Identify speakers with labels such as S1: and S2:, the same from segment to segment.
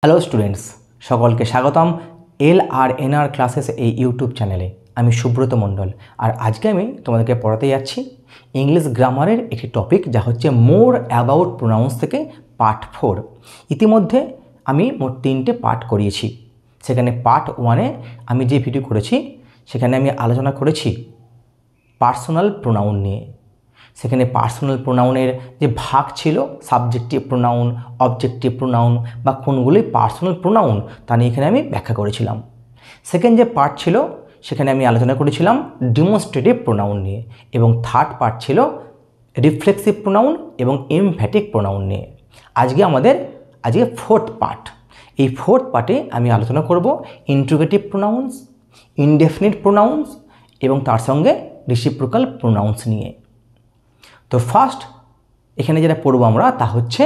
S1: Hello students, সকলকে স্বাগতম LRNR classes এই ইউটিউব চ্যানেলে। আমি সুব্রত মণ্ডল, আর আজকে আমি তোমাদেরকে পড়াতে যাচ্ছি ইংলিশ গ্রামারের একটি টপিক, যা হচ্ছে মোর অ্যাবাউট প্রোনাউন্স থেকে পার্ট 4। ইতিমধ্যে আমি মোট 3টে পার্ট করিয়েছি। সেখানে পার্ট 1-এ আমি যে ভিডিও করেছি সেখানে আমি আলোচনা করেছি পার্সোনাল প্রোনাউন নিয়ে। সেখানে পার্সোনাল প্রোনাউনের যে ভাগ ছিল, সাবজেক্টিভ প্রোনাউন, অবজেক্টিভ প্রোনাউন বা কোনগুলি পার্সোনাল প্রোনাউন, তা নিয়ে এখানে আমি ব্যাখ্যা করেছিলাম। সেকেন্ড যে পার্ট ছিল সেখানে আমি আলোচনা করেছিলাম ডেমনস্ট্রেটিভ প্রোনাউন নিয়ে, এবং থার্ড পার্ট ছিল রিফ্লেক্সিভ প্রোনাউন এবং এমফ্যাটিক প্রোনাউন নিয়ে। আজকে ফোর্থ পার্ট। এই ফোর্থ পার্টে আমি আলোচনা করব ইন্ট্রোগেটিভ প্রোনাউন্স, ইনডেফিনিট প্রোনাউন্স এবং তার সঙ্গে রেসিপ্রোকাল প্রোনাউন্স নিয়ে। তো ফার্স্ট এখানে যেটা পড়ব আমরা তা হচ্ছে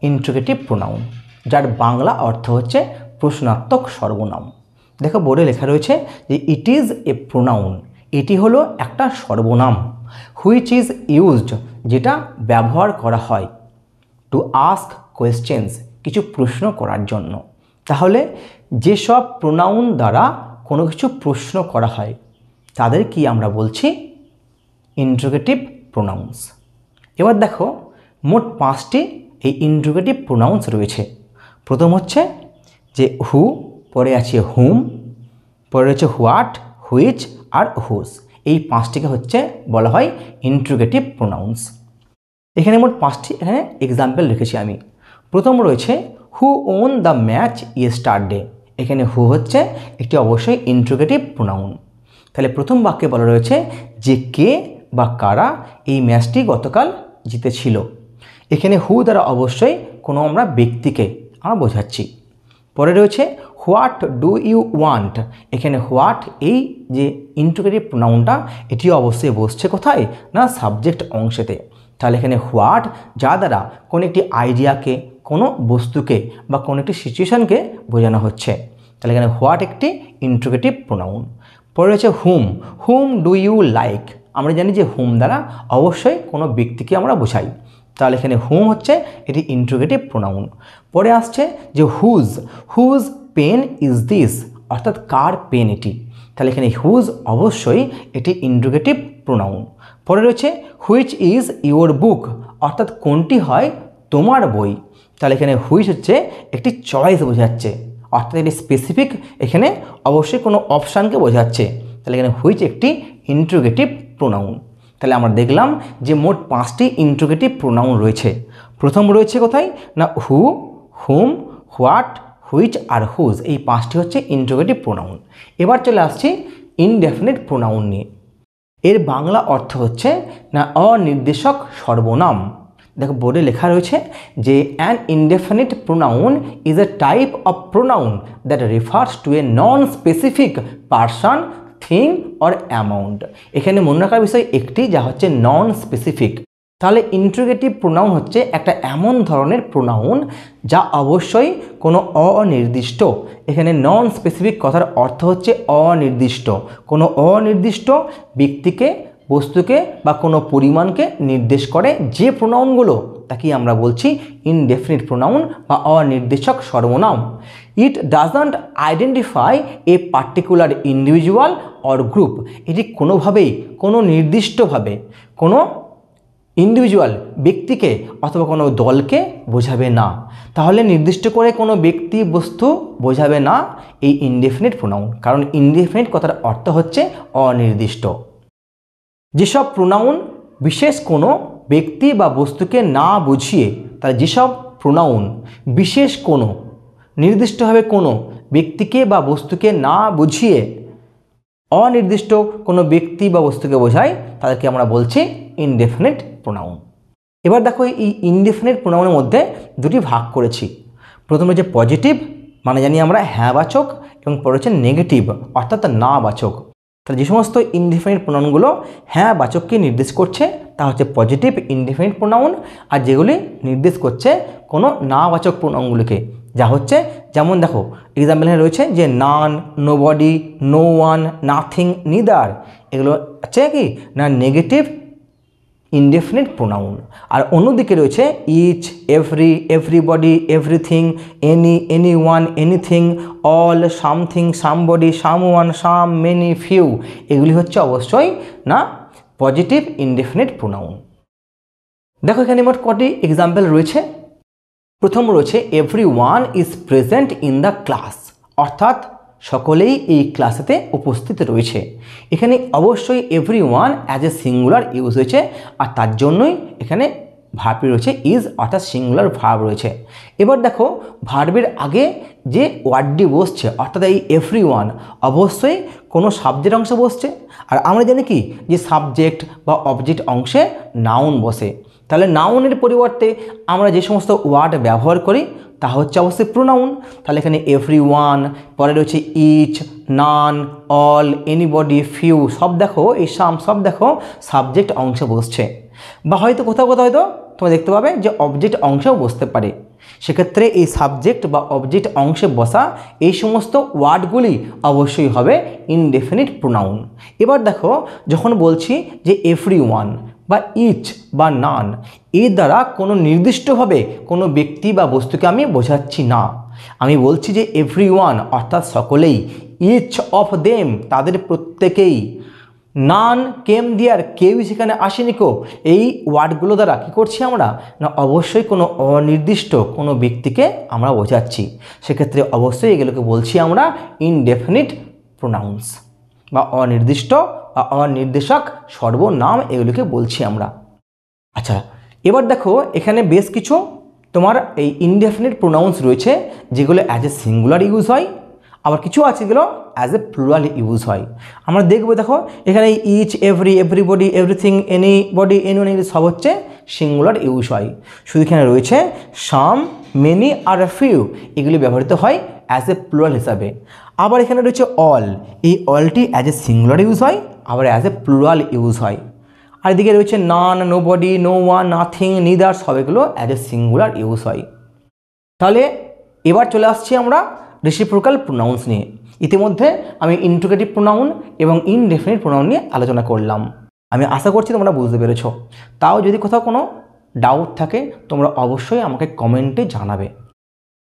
S1: ইন্ট্রোগেটিভ প্রোনাউন, যার বাংলা অর্থ হচ্ছে প্রশ্নাত্মক সর্বনাম। দেখো বোর্ডে লেখা রয়েছে যে ইট ইজ এ প্রোনাউন, এটি হলো একটা সর্বনাম, হুইচ ইজ ইউজড, যেটা ব্যবহার করা হয়, টু আস্ক কোয়েশ্চেন্স, কিছু প্রশ্ন করার জন্য। তাহলে যেসব প্রোনাউন দ্বারা কোনো কিছু প্রশ্ন করা হয় তাদের কি আমরা বলছি? Interrogative pronounce. এবার দেখো মোট 5টি এই ইন্ট্রোগেটিভ প্রোনাউন্স রয়েছে। প্রথম হচ্ছে যে হু, পরে আছে হুম, পরে রয়েছে হোয়াট, হুইচ আর হুজ। এই 5টিকে হচ্ছে বলা হয় ইন্ট্রোগেটিভ প্রোনাউন্স। এখানে মোট 5টি এখানে এক্সাম্পল রেখেছি আমি। প্রথম রয়েছে who won the match yesterday. এখানে হু হচ্ছে একটি অবশ্যই ইন্ট্রোগেটিভ প্রোনাউন। তাহলে প্রথম বাক্যে বলা রয়েছে যে কে বা কারা এই ম্যাচটি গতকাল জিতেছিল। এখানে হু দ্বারা অবশ্যই কোনো আমরা ব্যক্তিকে আমরা বোঝাচ্ছি। পরে রয়েছে হোয়াট ডু ইউ ওয়ান্ট। এখানে হোয়াট এই যে ইন্ট্রোগেটিভ প্রোনাউনটা, এটি অবশ্যই বসছে কোথায় না সাবজেক্ট অংশেতে। তাহলে এখানে হোয়াট যা দ্বারা কোনো একটি আইডিয়াকে, কোনো বস্তুকে বা কোনো একটি সিচুয়েশানকে বোঝানো হচ্ছে। তাহলে এখানে হোয়াট একটি ইন্ট্রোগেটিভ প্রোনাউন। পরে রয়েছে হুম, হুম ডু ইউ লাইক। আমরা জানি যে হুম দ্বারা অবশ্যই কোনো ব্যক্তিকে আমরা বোঝাই। তাহলে এখানে হুম হচ্ছে এটি ইন্ট্রোগেটিভ প্রোনাউন। পরে আসছে যে whose, whose pen is this, অর্থাৎ কার পেন এটি। তাহলে এখানে হুজ অবশ্যই এটি ইন্ট্রোগেটিভ প্রোনাউন। পরে রয়েছে হুইচ ইজ ইউর বুক, অর্থাৎ কোনটি হয় তোমার বই। তাহলে এখানে হুইচ হচ্ছে একটি চয়েস বোঝাচ্ছে, অর্থাৎ এটি স্পেসিফিক, এখানে অবশ্যই কোনো অপশানকে বোঝাচ্ছে। তাহলে এখানে হুইচ একটি ইন্ট্রোগেটিভ প্রোনাউন। তাহলে আমরা দেখলাম যে মোট 5টি ইন্ট্রোগেটিভ প্রোনাউন রয়েছে। প্রথম রয়েছে কোথায় না হু, হুম, হোয়াট, হুইচ আর হুজ। এই 5টি হচ্ছে ইন্ট্রোগেটিভ প্রোনাউন। এবার চলে আসছি ইনডেফিনিট প্রোনাউন নিয়ে। এর বাংলা অর্থ হচ্ছে না অনির্দেশক সর্বনাম। দেখো বোর্ডে লেখা রয়েছে যে an indefinite pronoun is a type of pronoun that refers to A non specific person, thing or amount. এখানে মনে রাখার বিষয় একটি, যা হচ্ছে নন স্পেসিফিক। তাহলে ইন্ট্রোগেটিভ প্রোনাউন হচ্ছে একটা এমন ধরনের প্রোনাউন যা অবশ্যই কোনো অনির্দিষ্ট। এখানে নন স্পেসিফিক কথার অর্থ হচ্ছে অনির্দিষ্ট, কোনো অনির্দিষ্ট ব্যক্তিকে, বস্তুকে বা কোনো পরিমাণকে নির্দেশ করে যে প্রোনাউনগুলো, তাকে আমরা বলছি ইনডেফিনিট প্রোনাউন বা অনির্দেশক সর্বনাম। It doesn't identify a particular individual or group. এটি কোনোভাবেই, কোনো নির্দিষ্টভাবে কোনো ইন্ডিভিজুয়াল ব্যক্তিকে অথবা কোনো দলকে বোঝাবে না। তাহলে নির্দিষ্ট করে কোনো ব্যক্তি, বস্তু বোঝাবে না এই ইনডেফিনিট প্রোনাউন, কারণ ইনডেফিনিট কথার অর্থ হচ্ছে অনির্দিষ্ট। যেসব প্রোনাউন বিশেষ কোনো ব্যক্তি বা বস্তুকে না বুঝিয়ে, তাহলে যেসব প্রোনাউন বিশেষ কোনো, নির্দিষ্টভাবে কোনো ব্যক্তিকে বা বস্তুকে না বুঝিয়ে অনির্দিষ্ট কোনো ব্যক্তি বা বস্তুকে বোঝায়, তাদেরকে আমরা বলছি ইনডেফিনিট প্রোনাউন। এবার দেখো এই ইনডেফিনিট প্রোনাউনের মধ্যে দুটি ভাগ করেছি। প্রথমে যে পজিটিভ, মানে জানি আমরা হ্যাঁবাচক, এবং পরে হচ্ছে নেগেটিভ অর্থাৎ না বাচক। তাহলে যে সমস্ত ইনডেফিনিট প্রোনাউনগুলো হ্যাঁবাচককে নির্দেশ করছে তা হচ্ছে পজিটিভ ইনডেফিনিট প্রোনাউন, আর যেগুলি নির্দেশ করছে কোনো নাবাচক প্রোনাউনগুলিকে, যা হচ্ছে যেমন দেখো এক্সাম্পল রয়েছে যে none, nobody, no one, nothing, neither. এগুলো হচ্ছে কি না নেগেটিভ ইনডেফিনিট প্রোনাউন। আর অন্যদিকে রয়েছে each, every, everybody, everything, any, anyone, anything, all, something, somebody, someone, some, many, few. এগুলি হচ্ছে অবশ্যই না পজিটিভ ইনডেফিনিট প্রোনাউন। দেখো এখানে মোট কটি এক্সাম্পল রয়েছে। প্রথম রয়েছে everyone is present in the class, অর্থাৎ সকলেই এই ক্লাসেতে উপস্থিত রয়েছে। এখানে অবশ্যই everyone as a singular use হয়েছে, আর তার জন্যই এখানে ভার্বটি রয়েছে ইজ, অর্থাৎ সিঙ্গুলার ভার্ব রয়েছে। এবার দেখো ভার্বের আগে যে ওয়ার্ডটি বসছে, অর্থাৎ এই এভরিওয়ান, অবশ্যই কোনো সাবজেক্ট অংশে বসছে। আর আমরা জানি কি যে সাবজেক্ট বা অবজেক্ট অংশে নাউন বসে। তাহলে নাউনের পরিবর্তে আমরা যে সমস্ত ওয়ার্ড ব্যবহার করি তা হচ্ছে অবশ্যই প্রোনাউন। তাহলে এখানে এভরিওয়ান, পরে রয়েছে ইচ, নান, অল, এনিবডি, ফিউ, সব দেখো এই সব দেখো সাবজেক্ট অংশে বসছে। বা হয়তো কোথাও কোথাও হয়তো তোমরা দেখতে পাবে যে অবজেক্ট অংশেও বসতে পারে। সেক্ষেত্রে এই সাবজেক্ট বা অবজেক্ট অংশে বসা এই সমস্ত ওয়ার্ডগুলি অবশ্যই হবে ইনডেফিনিট প্রোনাউন। এবার দেখো যখন বলছি যে এভরিওয়ান বা ইচ বা নান, এর দ্বারা কোনো নির্দিষ্টভাবে কোনো ব্যক্তি বা বস্তুকে আমি বোঝাচ্ছি না। আমি বলছি যে এভরিওয়ান অর্থাৎ সকলেই, ইচ অফ দেম তাদের প্রত্যেকেই, নান কেম দিয়ার কেউই সেখানে আসেনি কো। এই ওয়ার্ডগুলো দ্বারা কী করছি আমরা না অবশ্যই কোনো অনির্দিষ্ট কোনো ব্যক্তিকে আমরা বোঝাচ্ছি। সেক্ষেত্রে অবশ্যই এগুলোকে বলছি আমরা ইনডেফিনিট প্রোনাউন্স বা অনির্দিষ্ট বা অনির্দেশক সর্বনাম, এগুলোকে বলছি আমরা। আচ্ছা এবার দেখো এখানে বেশ কিছু তোমার এই ইনডেফিনিট প্রোনাউন্স রয়েছে যেগুলো অ্যাজ এ সিঙ্গুলার ইউজ হয়, আবার কিছু আছে যেগুলো অ্যাজ এ প্লুরাল ইউজ হয়। আমরা দেখবো দেখো এখানে each, every, everybody, everything, anybody, anyone, এগুলি সব হচ্ছে সিঙ্গুলার ইউজ হয়। শুধু এখানে রয়েছে সাম, মেনি আর ফিউ, এগুলি ব্যবহৃত হয় অ্যাজ এ প্লুরাল হিসাবে। আবার এখানে রয়েছে অল, এই অলটি অ্যাজ এ সিঙ্গুলার ইউজ হয়, আবার অ্যাজ এ প্লুরাল ইউজ হয়। আর এদিকে রয়েছে none, nobody, no one, nothing, neither, সব এগুলো অ্যাজ এ সিঙ্গুলার ইউজ হয়। তাহলে এবার চলে আসছি আমরা রেসিপ্রোকাল প্রোনাউন্স নিয়ে। ইতিমধ্যে আমি ইন্টিগ্রেটিভ প্রোনাউন এবং ইনডেফিনিট প্রোনাউন নিয়ে আলোচনা করলাম। আমি আশা করছি তোমরা বুঝতে পেরেছো। তাও যদি কোথাও কোনো ডাউট থাকে তোমরা অবশ্যই আমাকে কমেন্টে জানাবে।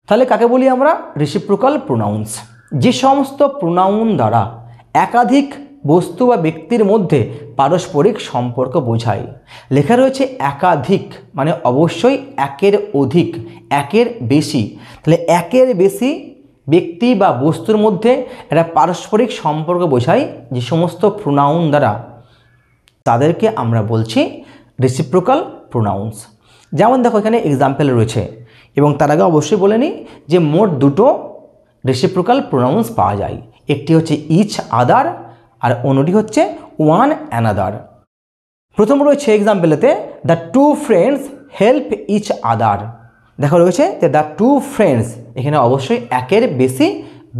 S1: তাহলে কাকে বলি আমরা রেসিপ্রোকাল প্রোনাউন্স? যে সমস্ত প্রোনাউন দ্বারা একাধিক বস্তু বা ব্যক্তির মধ্যে পারস্পরিক সম্পর্ক বোঝায়। লেখা রয়েছে একাধিক, মানে অবশ্যই একের অধিক, একের বেশি। তাহলে একের বেশি ব্যক্তি বা বস্তুর মধ্যে একটা পারস্পরিক সম্পর্ক বোঝায় যে সমস্ত প্রোনাউন দ্বারা, তাদেরকে আমরা বলছি রেসিপ্রোকাল প্রোনাউন্স। যেমন দেখো এখানে এক্সাম্পল রয়েছে, এবং তার আগে অবশ্যই বলে নিই যে মোট দুটো রেসিপ্রোকাল প্রোনাউন্স পাওয়া যায়। একটি হচ্ছে ইচ আদার আর অন্যটি হচ্ছে ওয়ান অ্যানাদার। প্রথম রয়েছে এক্সাম্পলেতে the two friends help each other. দেখো রয়েছে যে দ্য টু ফ্রেন্ডস, এখানে অবশ্যই একের বেশি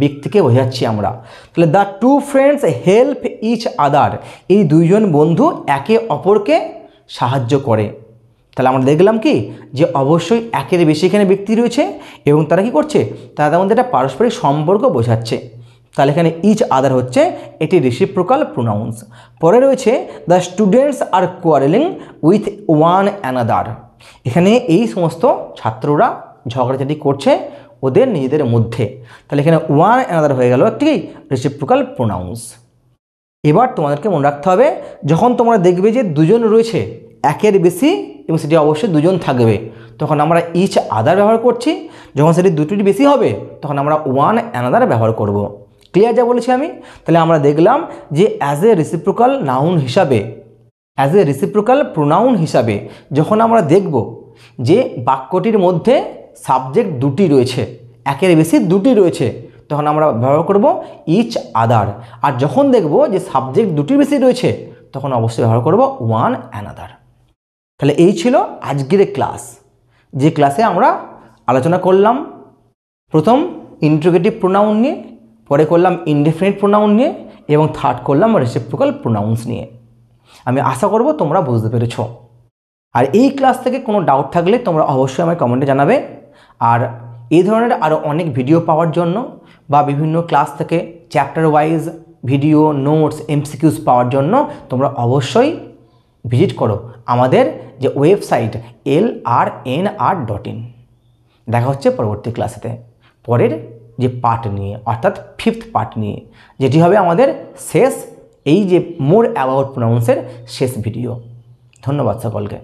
S1: ব্যক্তিকে বোঝাচ্ছি আমরা। তাহলে the two friends help each other, এই দুইজন বন্ধু একে অপরকে সাহায্য করে। তাহলে আমরা দেখলাম কি যে অবশ্যই একের বেশি এখানে ব্যক্তি রয়েছে এবং তারা কি করছে, তাদের মধ্যে একটা পারস্পরিক সম্পর্ক বোঝাচ্ছে। তাহলে এখানে ইচ আদার হচ্ছে এটি রেসিপ্রোকাল প্রোনাউন্স। পরে রয়েছে the students are quarrelling with one another, এখানে এই সমস্ত ছাত্ররা ঝগড়াঝাটি করছে ওদের নিজেদের মধ্যে। তাহলে এখানে ওয়ান অ্যানাদার হয়ে গেল একটি রেসিপ্রোকাল প্রোনাউন্স। এবার তোমাদেরকে মনে রাখতে হবে যখন তোমরা দেখবে যে দুজন রয়েছে একের বেশি এবং সেটি অবশ্যই দুজন থাকবে, তখন আমরা ইচ আদার ব্যবহার করছি। যখন সেটি দুটির বেশি হবে তখন আমরা ওয়ান অ্যানাদার ব্যবহার করব। ক্লিয়ার যা বলেছি আমি? তাহলে আমরা দেখলাম যে অ্যাজ এ রেসিপ্রোকাল নাউন হিসাবে, অ্যাজ এ রেসিপ্রোকাল প্রোনাউন হিসাবে যখন আমরা দেখব যে বাক্যটির মধ্যে সাবজেক্ট দুটি রয়েছে, একের বেশি দুটি রয়েছে, তখন আমরা ব্যবহার করব ইচ আদার। আর যখন দেখব যে সাবজেক্ট দুটির বেশি রয়েছে তখন অবশ্যই ব্যবহার করব ওয়ান অ্যানাদার। তাহলে এই ছিল আজকের ক্লাস, যে ক্লাসে আমরা আলোচনা করলাম প্রথম ইন্টিগ্রেটিভ প্রোনাউন নিয়ে, পরে করলাম ইনডেফিনিট প্রোনাউন নিয়ে, এবং থার্ড করলাম রেসিপ্রোকাল প্রোনাউন্স নিয়ে। আমি আশা করব তোমরা বুঝতে পেরেছ। আর এই ক্লাস থেকে কোনো ডাউট থাকলে তোমরা অবশ্যই আমাকে কমেন্টে জানাবে। আর এই ধরনের আরও অনেক ভিডিও পাওয়ার জন্য বা বিভিন্ন ক্লাস থেকে chapter wise video, notes, MCQs পাওয়ার জন্য তোমরা অবশ্যই ভিজিট করো আমাদের যে ওয়েবসাইট LRNR.in। দেখা হচ্ছে পরবর্তী ক্লাসেতে পরের যে পার্ট নিয়ে, অর্থাৎ 5th পার্ট নিয়ে, যেটি হবে আমাদের শেষ এই যে মোর অ্যাবাউট প্রোনাউন্সের শেষ ভিডিও। ধন্যবাদ সকলকে।